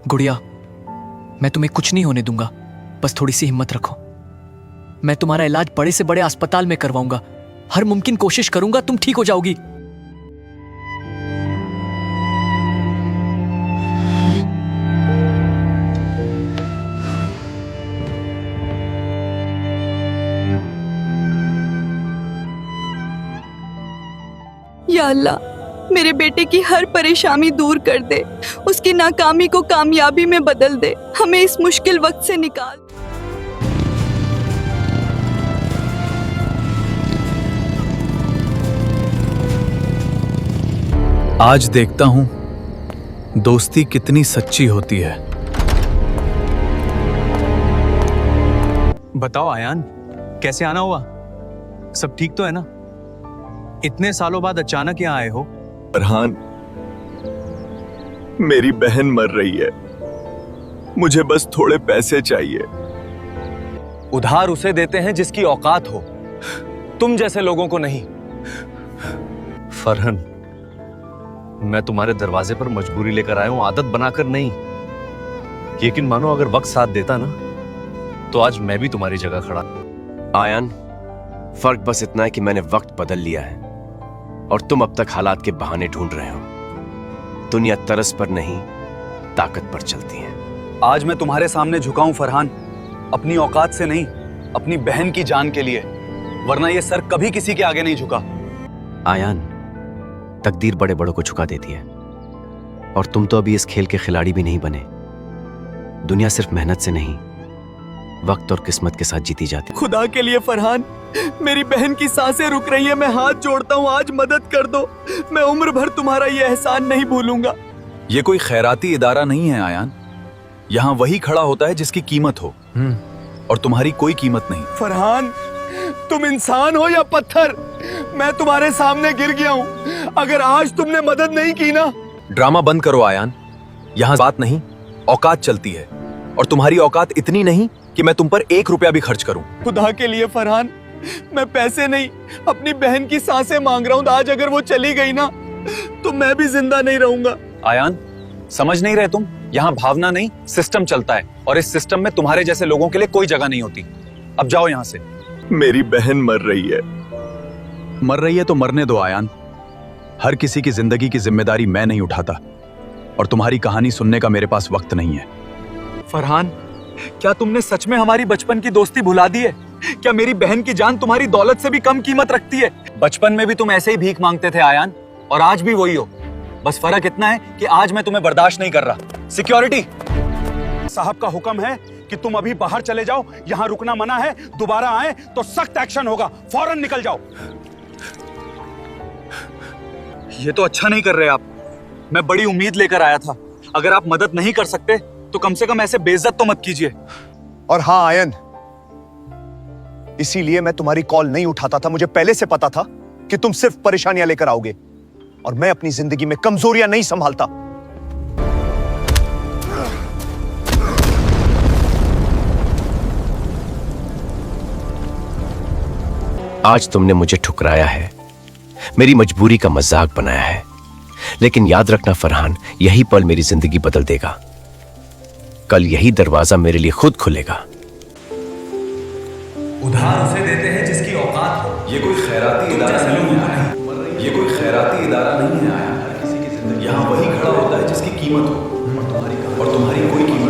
गुड़िया, मैं तुम्हें कुछ नहीं होने दूंगा, बस थोड़ी सी हिम्मत रखो। मैं तुम्हारा इलाज बड़े से बड़े अस्पताल में करवाऊंगा, हर मुमकिन कोशिश करूंगा, तुम ठीक हो जाओगी। या अल्लाह, मेरे बेटे की हर परेशानी दूर कर दे, उसकी नाकामी को कामयाबी में बदल दे, हमें इस मुश्किल वक्त से निकाल। आज देखता हूं दोस्ती कितनी सच्ची होती है। बताओ आयान, कैसे आना हुआ? सब ठीक तो है ना? इतने सालों बाद अचानक यहाँ आए हो? फरहान, मेरी बहन मर रही है, मुझे बस थोड़े पैसे चाहिए। उधार उसे देते हैं जिसकी औकात हो, तुम जैसे लोगों को नहीं। फरहान, मैं तुम्हारे दरवाजे पर मजबूरी लेकर आया हूं, आदत बनाकर नहीं। यकीन मानो, अगर वक्त साथ देता ना तो आज मैं भी तुम्हारी जगह खड़ा। आयान, फर्क बस इतना है कि मैंने वक्त बदल लिया है और तुम अब तक हालात के बहाने ढूंढ रहे हो। दुनिया तरस पर नहीं, ताकत पर चलती है। आज मैं तुम्हारे सामने झुका हूं फरहान, अपनी औकात से नहीं, अपनी बहन की जान के लिए, वरना ये सर कभी किसी के आगे नहीं झुका। आयान, तकदीर बड़े बड़ों को झुका देती है और तुम तो अभी इस खेल के खिलाड़ी भी नहीं बने। दुनिया सिर्फ मेहनत से नहीं, वक्त और किस्मत के साथ जीती जाती है। खुदा के लिए फरहान, मेरी बहन की सांसें रुक रही है, मैं हाथ जोड़ता हूँ, आज मदद कर दो। मैं उम्र भर तुम्हारा ये एहसान नहीं भूलूंगा। ये कोई खैराती इदारा नहीं है आयान, यहाँ वही खड़ा होता है जिसकी कीमत हो, और तुम्हारी कोई कीमत नहीं। फरहान, तुम इंसान हो या पत्थर? मैं तुम्हारे सामने गिर गया हूँ, अगर आज तुमने मदद नहीं की ना। ड्रामा बंद करो आयान, यहाँ बात नहीं औकात चलती है, और तुम्हारी औकात इतनी नहीं कि मैं तुम पर 1 रुपया भी खर्च करूं। खुदा के लिए फरहान, मैं पैसे नहीं, अपनी बहन की सांसें मांग रहा हूँ। आज अगर वो चली गई ना तो मैं भी जिंदा नहीं रहूंगा। आयान, समझ नहीं रहे तुम? यहाँ भावना नहीं, सिस्टम चलता है, और इस सिस्टम में तुम्हारे जैसे लोगों के लिए कोई जगह नहीं होती। अब जाओ यहाँ से। मेरी बहन मर रही है। मर रही है तो मरने दो आयान, हर किसी की जिंदगी की जिम्मेदारी मैं नहीं उठाता, और तुम्हारी कहानी सुनने का मेरे पास वक्त नहीं है। फरहान, क्या तुमने सच में हमारी बचपन की दोस्ती भुला दी है? क्या मेरी बहन की जान तुम्हारी दौलत से भी कम कीमत रखती है? बचपन में भी तुम ऐसे ही भीख मांगते थे आयान, और आज भी वही हो। बस फर्क इतना है कि आज मैं तुम्हें बर्दाश्त नहीं कर रहा। सिक्योरिटी साहब का हुक्म है कि तुम अभी बाहर चले जाओ, यहाँ रुकना मना है। दोबारा आए तो सख्त एक्शन होगा, फौरन निकल जाओ। ये तो अच्छा नहीं कर रहे आप। मैं बड़ी उम्मीद लेकर आया था। अगर आप मदद नहीं कर सकते तो कम से कम ऐसे बेइज्जत तो मत कीजिए। और हाँ आयन, इसीलिए मैं तुम्हारी कॉल नहीं उठाता था। मुझे पहले से पता था कि तुम सिर्फ परेशानियां लेकर आओगे, और मैं अपनी जिंदगी में कमजोरियां नहीं संभालता। आज तुमने मुझे ठुकराया है, मेरी मजबूरी का मजाक बनाया है, लेकिन याद रखना फरहान, यही पल मेरी जिंदगी बदल देगा। कल यही दरवाजा मेरे लिए खुद खुलेगा। उधार उसे देते हैं जिसकी औकात हो। ये कोई खैराती इदारा नहीं है, ये कोई खैराती इदारा नहीं है आयान, यहाँ वही खड़ा होता है जिसकी कीमत हो, और तुम्हारी कोई कीमत